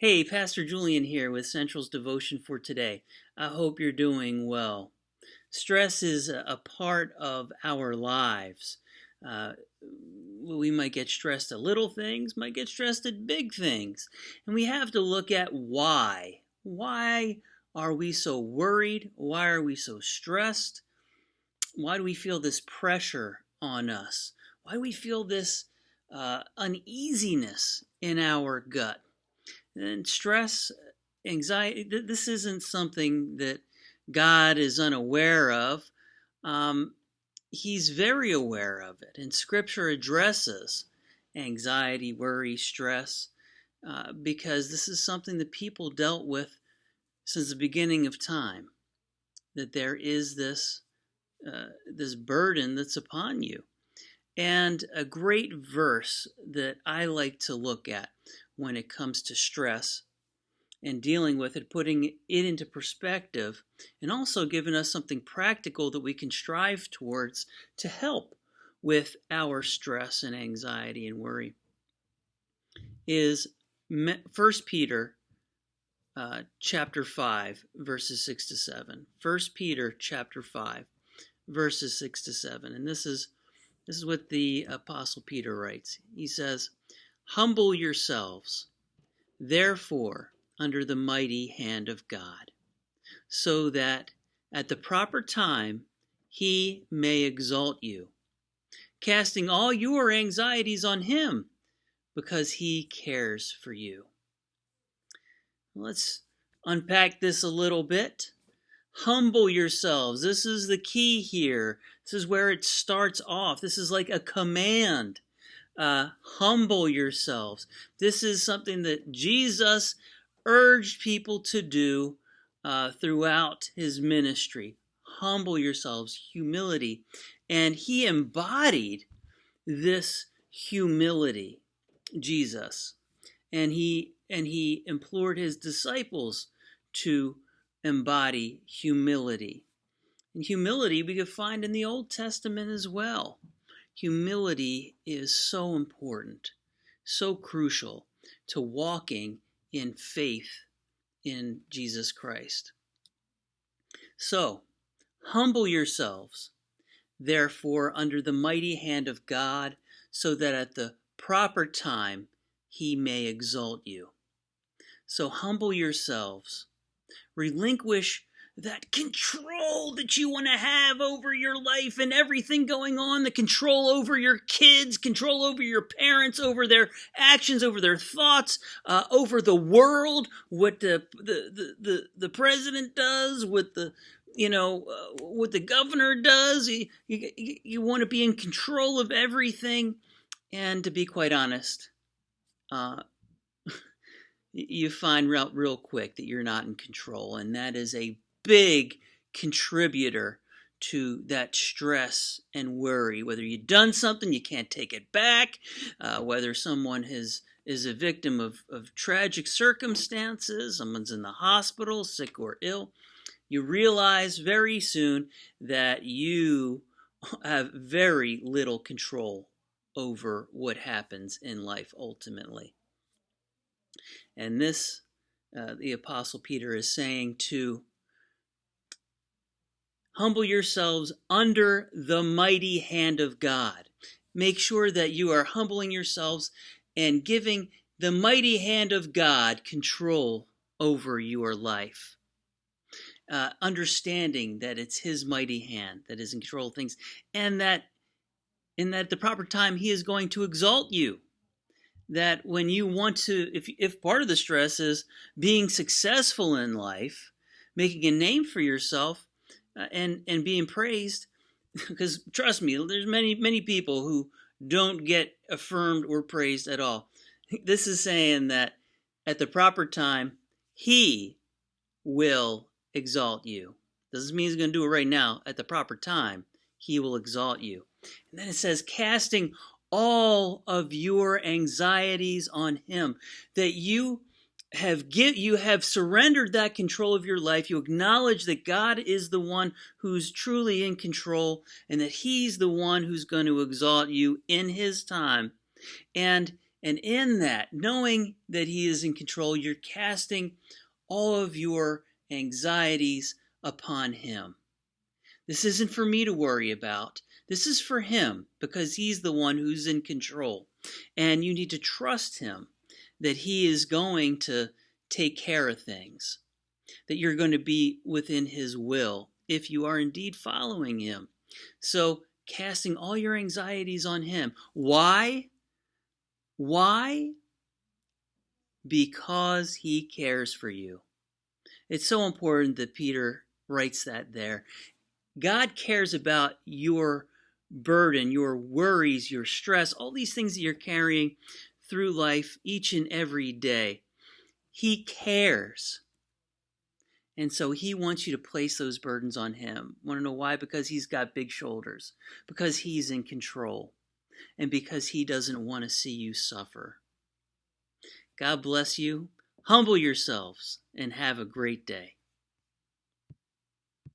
Hey, Pastor Julian here with Central's Devotion for today. I hope you're doing well. Stress is a part of our lives. Uh, we might get stressed at little things, might get stressed at big things. And we have to look at why. Why are we so worried? Why are we so stressed? Why do we feel this pressure on us? Why do we feel this uneasiness in our gut? And stress, anxiety, this isn't something that God is unaware of. He's very aware of it. And Scripture addresses anxiety, worry, stress, because this is something that people dealt with since the beginning of time. That there is this burden that's upon you. And a great verse that I like to look at when it comes to stress and dealing with it, putting it into perspective, and also giving us something practical that we can strive towards to help with our stress and anxiety and worry, is 1 Peter chapter 5, verses 6 to 7. 1 Peter chapter 5, verses 6 to 7. And this is what the Apostle Peter writes. He says, "Humble yourselves, therefore, under the mighty hand of God, so that at the proper time he may exalt you, casting all your anxieties on him, because he cares for you." Let's unpack this a little bit. Humble yourselves. This is the key here. This is where it starts off. This is like a command. Humble yourselves. This is something that Jesus urged people to do throughout his ministry. Humble yourselves, humility. And he embodied this humility, Jesus. And he implored his disciples to embody humility. And humility we could find in the Old Testament as well. Humility is so important, so crucial to walking in faith in Jesus Christ. So, humble yourselves, therefore, under the mighty hand of God, so that at the proper time he may exalt you. So humble yourselves. Relinquish that control that you want to have over your life and everything going on, the control over your kids, control over your parents, over their actions, over their thoughts, over the world, what the president does, what the governor does. You want to be in control of everything. And to be quite honest, you find out real quick that you're not in control, and that is a big contributor to that stress and worry. Whether you've done something, you can't take it back, whether someone is a victim of tragic circumstances, someone's in the hospital, sick or ill, you realize very soon that you have very little control over what happens in life ultimately. And this, the Apostle Peter is saying to humble yourselves under the mighty hand of God. Make sure that you are humbling yourselves and giving the mighty hand of God control over your life. Understanding that it's his mighty hand that is in control of things, and that at the proper time he is going to exalt you. That when you want to, if part of the stress is being successful in life, making a name for yourself, and being praised, because trust me, there's many people who don't get affirmed or praised at all. This is saying that at the proper time, he will exalt you. Doesn't mean he's going to do it right now. At the proper time, he will exalt you. And then it says, casting all of your anxieties on him, that you have surrendered that control of your life. You acknowledge that God is the one who's truly in control, and that he's the one who's going to exalt you in his time. And And in that, knowing that he is in control, you're casting all of your anxieties upon him. This isn't for me to worry about. This is for him, because he's the one who's in control. And you need to trust him that he is going to take care of things, that you're going to be within his will if you are indeed following him. So casting all your anxieties on him. Why? Why? Because he cares for you. It's so important that Peter writes that there. God cares about your burden, your worries, your stress, all these things that you're carrying through life each and every day. He cares. And so he wants you to place those burdens on him. Want to know why? Because he's got big shoulders, because he's in control, and because he doesn't want to see you suffer. God bless you. Humble yourselves and have a great day.